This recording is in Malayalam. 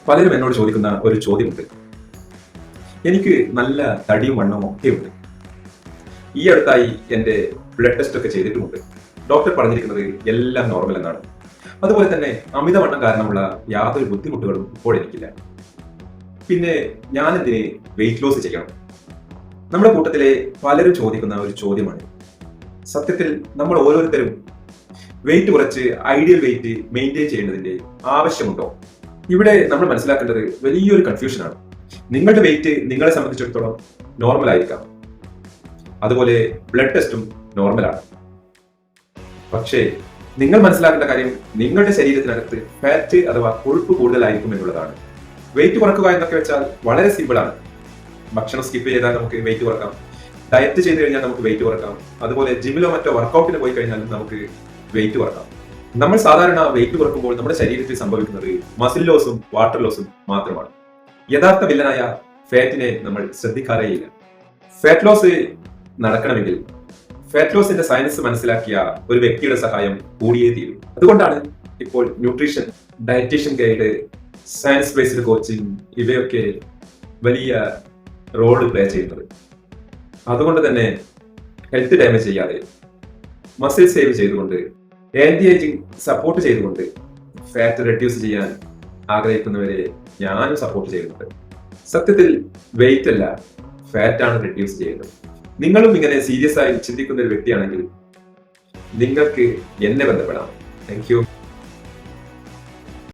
പലരും എന്നോട് ചോദിക്കുന്ന ഒരു ചോദ്യമുണ്ട്. എനിക്ക് നല്ല തടിയും വണ്ണവും ഒക്കെ ഉണ്ട്. ഈ അടുത്തായി എൻ്റെ ബ്ലഡ് ടെസ്റ്റ് ഒക്കെ ചെയ്തിട്ടുമുണ്ട്. ഡോക്ടർ പറഞ്ഞിരിക്കുന്നത് എല്ലാം നോർമൽ എന്നാണ്. അതുപോലെ തന്നെ അമിതവണ്ണം കാരണമുള്ള യാതൊരു ബുദ്ധിമുട്ടുകളും ഇപ്പോൾ എനിക്കില്ല. പിന്നെ ഞാൻ എന്തിന് വെയിറ്റ് ലോസ് ചെയ്യണം? നമ്മുടെ കൂട്ടത്തിലെ പലരും ചോദിക്കുന്ന ഒരു ചോദ്യമാണ്. സത്യത്തിൽ നമ്മൾ ഓരോരുത്തരും വെയിറ്റ് കുറച്ച് ഐഡിയൽ വെയിറ്റ് മെയിൻറ്റെയിൻ ചെയ്യേണ്ടതിന്റെ ആവശ്യമുണ്ടോ? ഇവിടെ നമ്മൾ മനസ്സിലാക്കേണ്ടത് വലിയൊരു കൺഫ്യൂഷനാണ്. നിങ്ങളുടെ വെയിറ്റ് നിങ്ങളെ സംബന്ധിച്ചിടത്തോളം നോർമൽ ആയിരിക്കാം, അതുപോലെ ബ്ലഡ് ടെസ്റ്റും നോർമലാണ്. പക്ഷേ നിങ്ങൾ മനസ്സിലാക്കേണ്ട കാര്യം നിങ്ങളുടെ ശരീരത്തിനകത്ത് ഫാറ്റ് അഥവാ കൊഴുപ്പ് കൂടുതലായിരിക്കും എന്നുള്ളതാണ്. വെയിറ്റ് കുറക്കുക എന്നൊക്കെ വെച്ചാൽ വളരെ സിമ്പിൾ ആണ്. ഭക്ഷണം സ്കിപ്പ് ചെയ്താൽ നമുക്ക് വെയിറ്റ് കുറക്കാം, ഡയറ്റ് ചെയ്ത് കഴിഞ്ഞാൽ നമുക്ക് വെയിറ്റ് കുറക്കാം, അതുപോലെ ജിമ്മിലോ മറ്റോ വർക്കൗട്ടിന് പോയി കഴിഞ്ഞാൽ നമുക്ക് വെയിറ്റ് കുറക്കാം. നമ്മൾ സാധാരണ വെയിറ്റ് കുറക്കുമ്പോൾ നമ്മുടെ ശരീരത്തിൽ സംഭവിക്കുന്നത് മസിൽ ലോസും വാട്ടർ ലോസും മാത്രമാണ്. യഥാർത്ഥ വില്ലനായ ഫാറ്റിനെ നമ്മൾ ശ്രദ്ധിക്കാറേയില്ല. ഫാറ്റ് ലോസ് നടക്കണമെങ്കിൽ ഫാറ്റ് ലോസിന്റെ സയൻസ് മനസ്സിലാക്കിയ ഒരു വ്യക്തിയുടെ സഹായം കൂടിയേ തീരും. അതുകൊണ്ടാണ് ഇപ്പോൾ nutrition, dietitian guide, science based coaching ഇവയൊക്കെ വലിയ റോൾ പ്ലേ ചെയ്യുന്നത്. അതുകൊണ്ട് തന്നെ ഹെൽത്ത് ഡാമേജ് ചെയ്യാതെ, മസിൽ സേവ് ചെയ്തുകൊണ്ട്, ആന്റി ഏജിങ് സപ്പോർട്ട് ചെയ്തുകൊണ്ട് ഫാറ്റ് റെഡ്യൂസ് ചെയ്യാൻ ആഗ്രഹിക്കുന്നവരെ ഞാനും സപ്പോർട്ട് ചെയ്യുന്നുണ്ട്. സത്യത്തിൽ വെയിറ്റ് അല്ല, ഫാറ്റ് ആണ് റെഡ്യൂസ് ചെയ്യുന്നത്. നിങ്ങളും ഇങ്ങനെ സീരിയസ് ആയി ചിന്തിക്കുന്ന ഒരു വ്യക്തിയാണെങ്കിൽ നിങ്ങൾക്ക് എന്നെ ബന്ധപ്പെടാം. Thank you.